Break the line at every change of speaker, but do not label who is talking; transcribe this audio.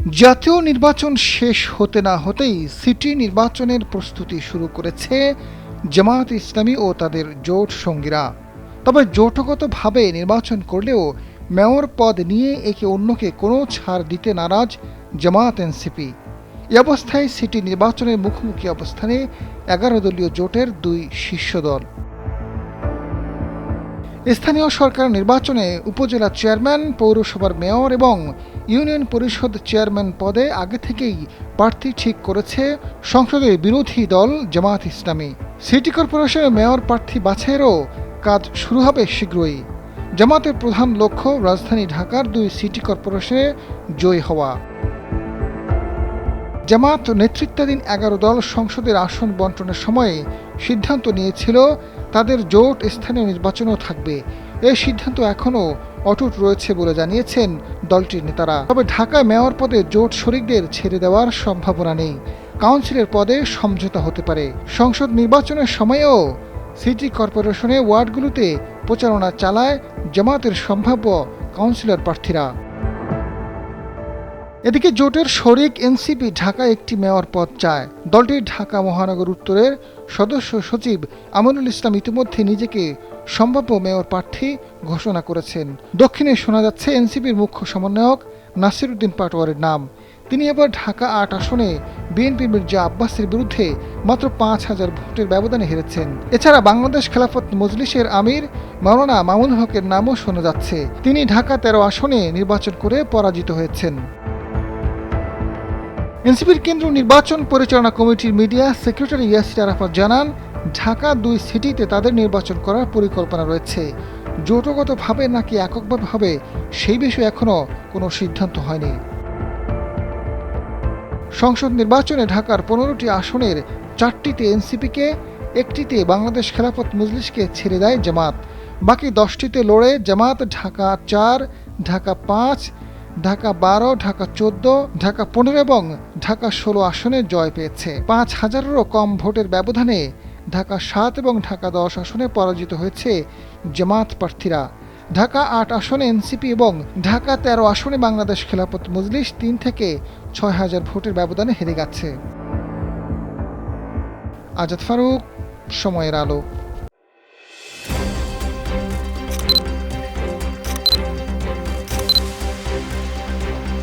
জাতীয় নির্বাচন শেষ হতে না হতেই সিটি নির্বাচনের প্রস্তুতি শুরু করেছে জামায়াত ইসলামী ও তাদের জোট সঙ্গীরা। তবে জোটগতভাবে নির্বাচন করলেও মেয়র পদ নিয়ে একে অন্যকে কোনো ছাড় দিতে নারাজ জামায়াত এনসিপি। এ অবস্থায় সিটি নির্বাচনের মুখোমুখি অবস্থানে 11 দলীয় জোটের দুই শীর্ষ দল। স্থানীয় সরকার নির্বাচনে উপজেলা চেয়ারম্যান, পৌরসভার মেয়র এবং ইউনিয়ন পরিষদ চেয়ারম্যান পদে আগে থেকেই প্রার্থী ঠিক করেছে সংসদের বিরোধী দল জামায়াত ইসলামী। সিটি কর্পোরেশনের মেয়র প্রার্থী বাছাইয়েরও কাজ শুরু হবে শীঘ্রই। জামায়াতের প্রধান লক্ষ্য রাজধানী ঢাকার 2 সিটি কর্পোরেশনে জয়ী হওয়া। জামায়াত নেতৃত্বাধীন 11 দল সংসদের আসন বণ্টনের সময়ে সিদ্ধান্ত নিয়েছিল তাদের জোট স্থানীয় নির্বাচনেও থাকবে। এই সিদ্ধান্ত এখনও অটুট রয়েছে বলে জানিয়েছেন দলটির নেতারা। তবে ঢাকায় মেয়র পদে জোট শরিকদের ছেড়ে দেওয়ার সম্ভাবনা নেই। কাউন্সিলের পদে সমঝোতা হতে পারে। সংসদ নির্বাচনের সময়েও সিটি কর্পোরেশনে ওয়ার্ডগুলোতে প্রচারণা চালায় জামায়াতের সম্ভাব্য কাউন্সিলর প্রার্থীরা। এদিকে জোটের শরিক এনসিপি ঢাকায় একটি মেয়র পদ চায়। দলটির ঢাকা মহানগর উত্তরের সদস্য সচিব আমিনুল ইসলাম ইতিমধ্যে নিজেকে সম্ভাব্য মেয়র প্রার্থী ঘোষণা করেছেন। দক্ষিণে শোনা যাচ্ছে এনসিপির মুখ্য সমন্বয়ক নাসির উদ্দিন পাটোয়ারির নাম। তিনি এবার ঢাকা 8 আসনে বিএনপির মির্জা আব্বাসের বিরুদ্ধে মাত্র 5000 ভোটের ব্যবধানে হেরেছেন। এছাড়া বাংলাদেশ খেলাফত মজলিসের আমির মাওলানা মামুনুল হকের নামও শোনা যাচ্ছে। তিনি ঢাকা 13 আসনে নির্বাচন করে পরাজিত হয়েছেন। এনসিপির কেন্দ্রীয় নির্বাচন পরিচালনা কমিটির মিডিয়া সেক্রেটারি ইয়াসির আরাফাত জানান, ঢাকা 2 সিটিতে তাদের নির্বাচন করার পরিকল্পনা রয়েছে। জোটগতভাবে নাকি এককভাবে হবে সেই বিষয়ে এখনও কোনো সিদ্ধান্ত হয়নি। সংসদ নির্বাচনে ঢাকার 15টি আসনের 4টিতে এনসিপিকে, 1টিতে বাংলাদেশ খেলাফত মজলিসকে ছেড়ে দেয় জামায়াত। বাকি 10টিতে লড়ে জামায়াত ঢাকা 4, ঢাকা 5, ঢাকা 12, ঢাকা 14, ঢাকা 15 এবং ঢাকা 16 আসনে জয় পেয়েছে। 5000-এরও কম ভোটের ব্যবধানে ঢাকা 7 এবং ঢাকা 10 আসনে পরাজিত হয়েছে জামায়াত প্রার্থীরা। ঢাকা 8 আসনে এনসিপি এবং ঢাকা 13 আসনে বাংলাদেশ খেলাফত মজলিস 3 থেকে 6000 ভোটের ব্যবধানে হেরে গেছে। আজাদ ফারুক, সময়ের আলো।